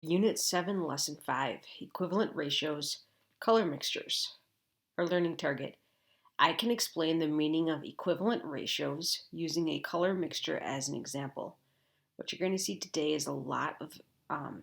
Unit 7, Lesson 5, Equivalent Ratios, Color Mixtures. Our learning target. I can explain the meaning of equivalent ratios using a color mixture as an example. What you're going to see today is a lot of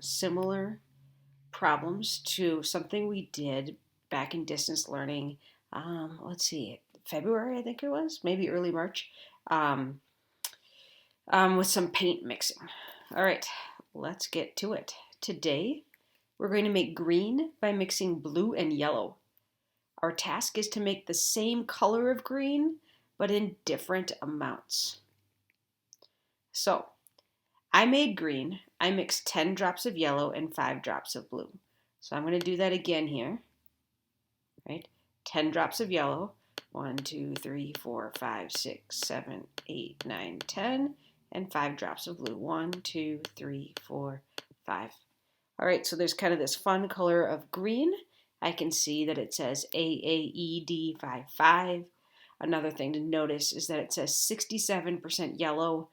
similar problems to something we did back in distance learning. Let's see, February, I think it was, maybe early March, with some paint mixing. All right, let's get to it. Today, we're going to make green by mixing blue and yellow. Our task is to make the same color of green, but in different amounts. So, I made green. I mixed 10 drops of yellow and 5 drops of blue. So I'm going to do that again here. Right? 10 drops of yellow. 1, 2, 3, 4, 5, 6, 7, 8, 9, 10. And 5 drops of blue. 1, 2, 3, 4, 5. All right, so there's kind of this fun color of green. I can see that it says AAED55. Another thing to notice is that it says 67% yellow,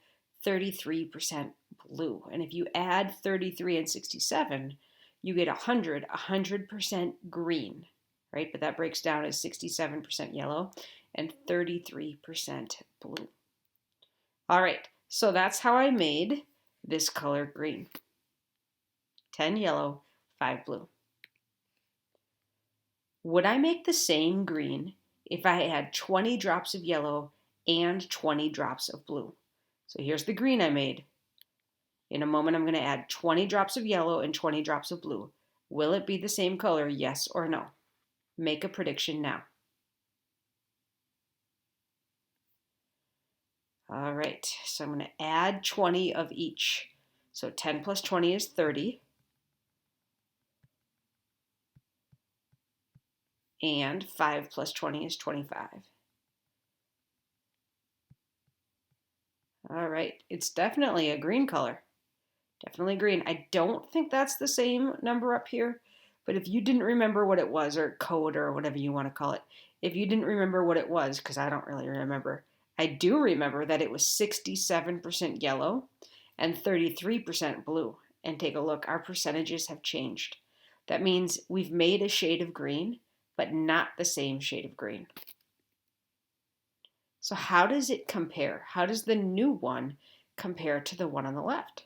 33% blue. And if you add 33 and 67, you get 100% green, right? But that breaks down as 67% yellow and 33% blue. All right, so that's how I made this color green. 10 yellow, 5 blue. Would I make the same green if I had 20 drops of yellow and 20 drops of blue? So here's the green I made. In a moment, I'm going to add 20 drops of yellow and 20 drops of blue. Will it be the same color, yes or no? Make a prediction now. All right, so I'm going to add 20 of each. So 10 plus 20 is 30. And 5 plus 20 is 25. All right, it's definitely a green color. Definitely green. I don't think that's the same number up here, but if you didn't remember what it was, or code, or whatever you want to call it, if you didn't remember what it was, because I don't really remember, I do remember that it was 67% yellow and 33% blue. And take a look, our percentages have changed. That means we've made a shade of green, but not the same shade of green. So how does it compare? How does the new one compare to the one on the left?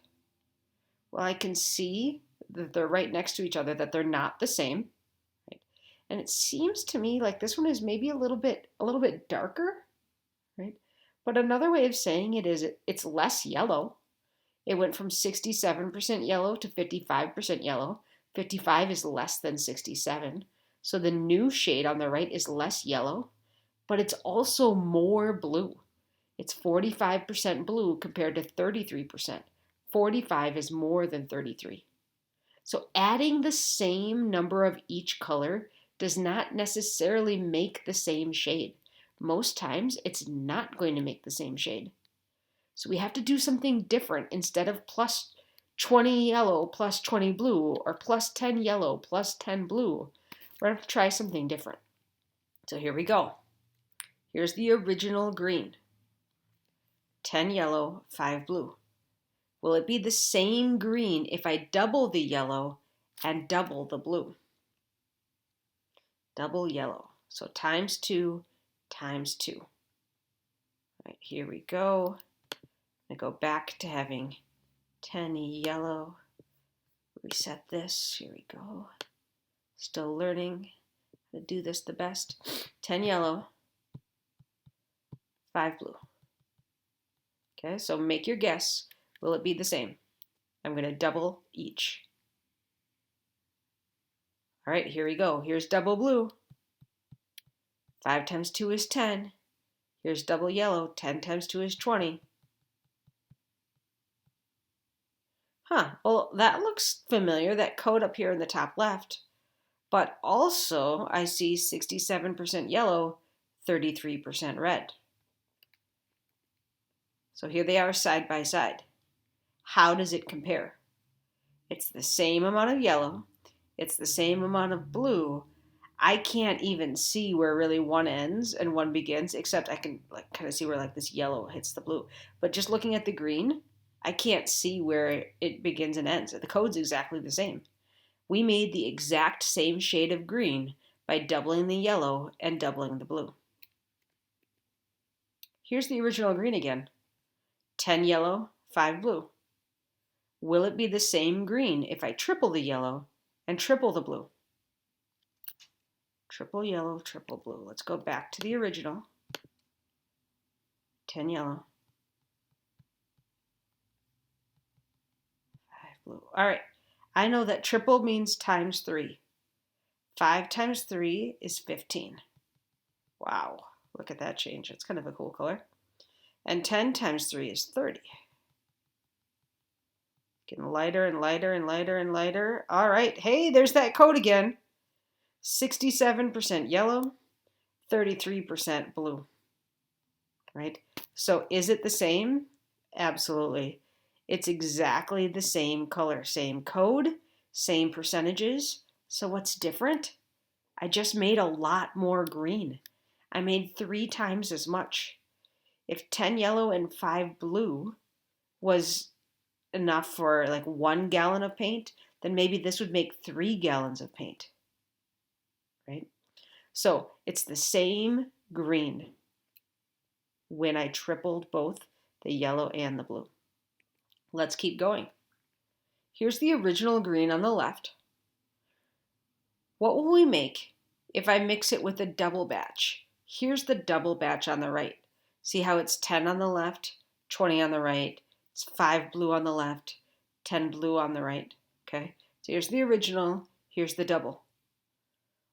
Well, I can see that they're right next to each other, that they're not the same. Right? And it seems to me like this one is maybe a little bit darker, right? But another way of saying it is it's less yellow. It went from 67% yellow to 55% yellow. 55 is less than 67. So the new shade on the right is less yellow, but it's also more blue. It's 45% blue compared to 33%. 45 is more than 33. So adding the same number of each color does not necessarily make the same shade. Most times it's not going to make the same shade. So we have to do something different. Instead of plus 20 yellow plus 20 blue, or plus 10 yellow plus 10 blue, we're going to try something different. So here we go. Here's the original green. 10 yellow, 5 blue. Will it be the same green if I double the yellow and double the blue? Double yellow. So times 2 times 2. All right, here we go. I'm going to go back to having 10 yellow. Reset this. Here we go. Still learning how to do this the best. 10 yellow, 5 blue. Okay, so make your guess. Will it be the same? I'm going to double each. All right, here we go. Here's double blue. 5 times 2 is 10. Here's double yellow. 10 times 2 is 20. Well, that looks familiar, that code up here in the top left. But also, I see 67% yellow, 33% red. So here they are side by side. How does it compare? It's the same amount of yellow. It's the same amount of blue. I can't even see where really one ends and one begins, except I can kind of see where this yellow hits the blue. But just looking at the green, I can't see where it begins and ends. The code's exactly the same. We made the exact same shade of green by doubling the yellow and doubling the blue. Here's the original green again. 10 yellow, 5 blue. Will it be the same green if I triple the yellow and triple the blue? Triple yellow, triple blue. Let's go back to the original. 10 yellow, 5 blue. All right, I know that triple means times 3. 5 times 3 is 15. Wow, look at that change. It's kind of a cool color. And 10 times 3 is 30. Getting lighter and lighter and lighter and lighter. All right, hey, there's that code again. 67% yellow, 33% blue. Right? So is it the same? Absolutely. It's exactly the same color, same code, same percentages. So what's different? I just made a lot more green. I made 3 times as much. If 10 yellow and 5 blue was enough for like 1 gallon of paint, then maybe this would make 3 gallons of paint, right? So it's the same green when I tripled both the yellow and the blue. Let's keep going. Here's the original green on the left. What will we make if I mix it with a double batch? Here's the double batch on the right. See how it's 10 on the left, 20 on the right. It's 5 blue on the left, 10 blue on the right. Okay, so here's the original, here's the double.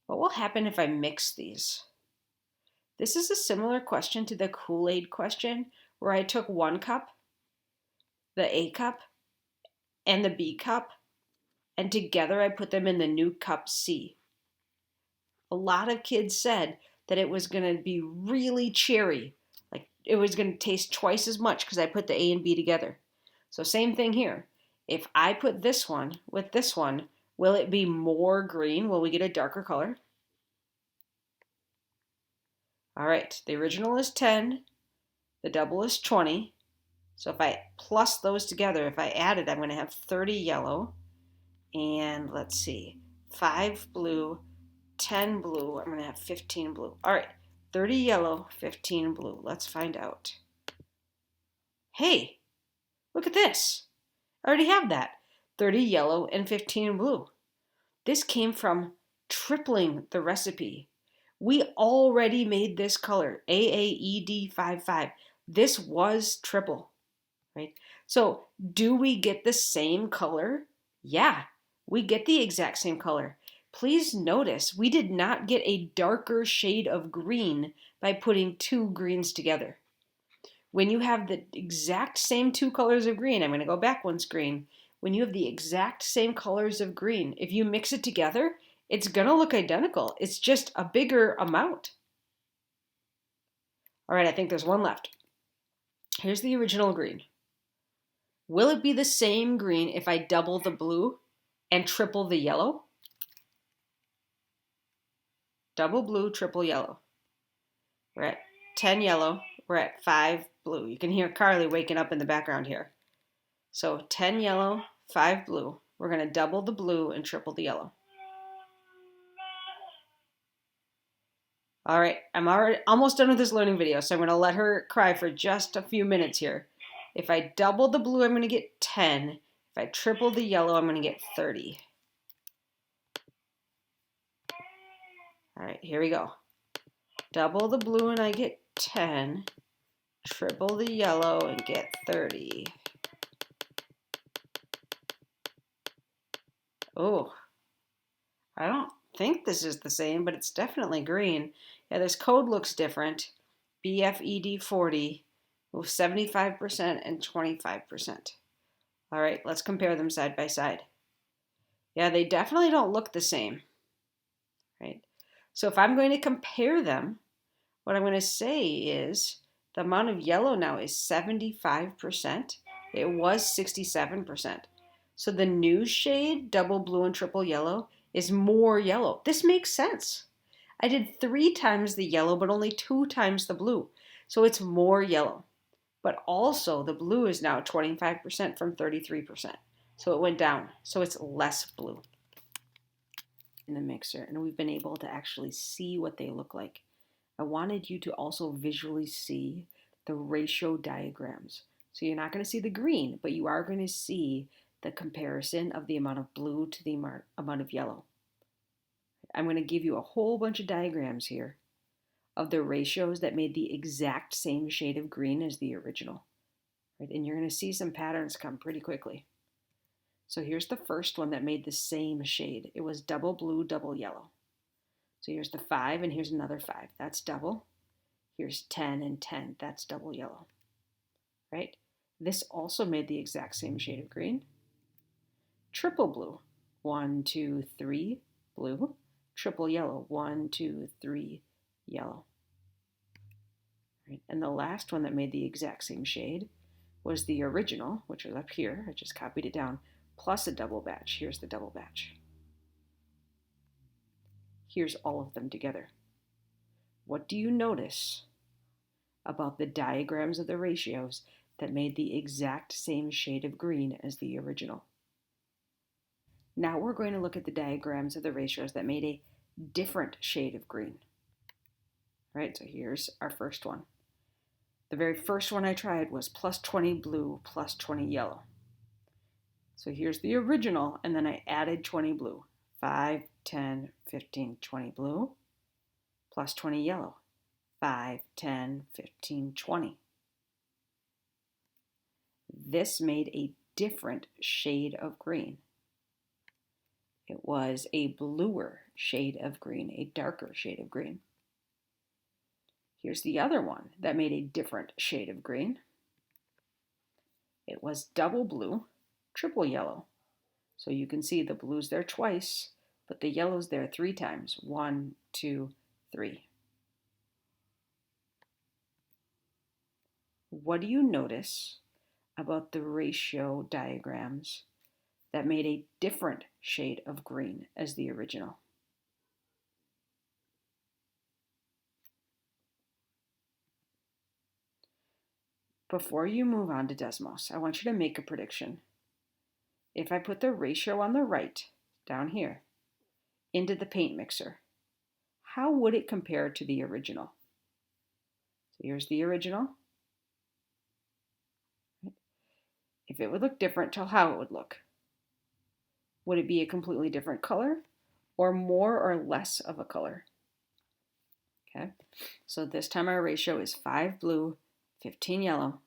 What will happen if I mix these? This is a similar question to the Kool-Aid question where I took 1 cup, the A cup, and the B cup, and together I put them in the new cup C. A lot of kids said that it was going to be really cherry, like it was going to taste twice as much because I put the A and B together. So same thing here. If I put this one with this one, will it be more green? Will we get a darker color? All right, the original is 10, the double is 20. So if I plus those together, if I add it, I'm going to have 30 yellow. And let's see, 5 blue, 10 blue. I'm going to have 15 blue. All right, 30 yellow, 15 blue. Let's find out. Hey, look at this. I already have that. 30 yellow and 15 blue. This came from tripling the recipe. We already made this color, AAED55. This was triple, right? So do we get the same color? Yeah, we get the exact same color. Please notice we did not get a darker shade of green by putting 2 greens together. When you have the exact same 2 colors of green, I'm going to go back one screen. When you have the exact same colors of green, if you mix it together, it's going to look identical. It's just a bigger amount. All right, I think there's one left. Here's the original green. Will it be the same green if I double the blue and triple the yellow? Double blue, triple yellow. We're at 10 yellow. We're at 5 blue. You can hear Carly waking up in the background here. So 10 yellow, 5 blue. We're going to double the blue and triple the yellow. All right, I'm almost done with this learning video, so I'm going to let her cry for just a few minutes here. If I double the blue, I'm going to get 10. If I triple the yellow, I'm going to get 30. All right, here we go. Double the blue and I get 10. Triple the yellow and get 30. Oh, I don't think this is the same, but it's definitely green. Yeah, this code looks different. BFED40 with 75% and 25%. All right, let's compare them side by side. Yeah, they definitely don't look the same, right? So if I'm going to compare them, what I'm going to say is the amount of yellow now is 75%. It was 67%. So the new shade, double blue and triple yellow, is more yellow. This makes sense. I did 3 times the yellow, but only 2 times the blue. So it's more yellow. But also the blue is now 25% from 33%. So it went down. So it's less blue in the mixer. And we've been able to actually see what they look like. I wanted you to also visually see the ratio diagrams. So you're not going to see the green, but you are going to see the comparison of the amount of blue to the amount of yellow. I'm going to give you a whole bunch of diagrams here of the ratios that made the exact same shade of green as the original. Right? And you're going to see some patterns come pretty quickly. So here's the first one that made the same shade. It was double blue, double yellow. So here's the 5 and here's another 5. That's double. Here's 10 and 10. That's double yellow. Right? This also made the exact same shade of green. Triple blue. 1, 2, 3, blue. Triple yellow. 1, 2, 3, yellow. Right? And the last one that made the exact same shade was the original, which was up here. I just copied it down, plus a double batch. Here's the double batch. Here's all of them together. What do you notice about the diagrams of the ratios that made the exact same shade of green as the original? Now we're going to look at the diagrams of the ratios that made a different shade of green. All right, so here's our first one. The very first one I tried was plus 20 blue, plus 20 yellow. So here's the original, and then I added 20 blue. 5, 10, 15, 20 blue, plus 20 yellow. 5, 10, 15, 20. This made a different shade of green. It was a bluer shade of green, a darker shade of green. Here's the other one that made a different shade of green. It was double blue, triple yellow. So you can see the blue's there twice, but the yellow's there 3 times. 1, 2, 3. What do you notice about the ratio diagrams that made a different shade of green as the original? Before you move on to Desmos, I want you to make a prediction. If I put the ratio on the right, down here, into the paint mixer, how would it compare to the original? So here's the original. If it would look different, tell how it would look. Would it be a completely different color or more or less of a color? Okay, so this time our ratio is 5 blue, 15 yellow.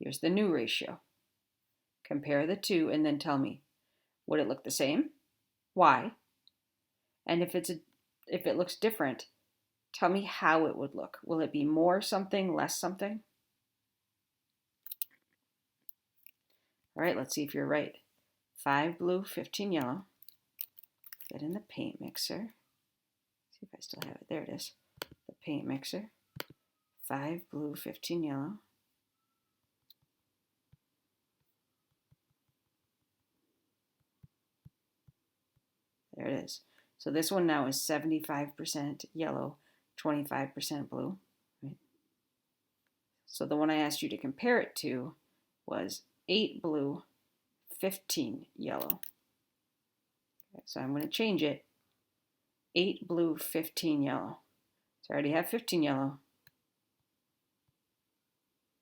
Here's the new ratio. Compare the two and then tell me, would it look the same? Why? And if it looks different, tell me how it would look. Will it be more something, less something? All right, let's see if you're right. 5 blue, 15 yellow. Put it in the paint mixer. See if I still have it. There it is. The paint mixer. 5 blue, 15 yellow. There it is. So this one now is 75% yellow, 25% blue. Right? So the one I asked you to compare it to was 8 blue, 15 yellow. Okay, so I'm going to change it. 8 blue, 15 yellow. So I already have 15 yellow.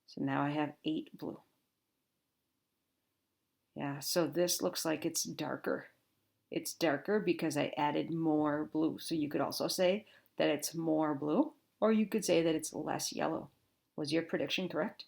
So now I have 8 blue. Yeah, so this looks like it's darker. It's darker because I added more blue. So you could also say that it's more blue, or you could say that it's less yellow. Was your prediction correct?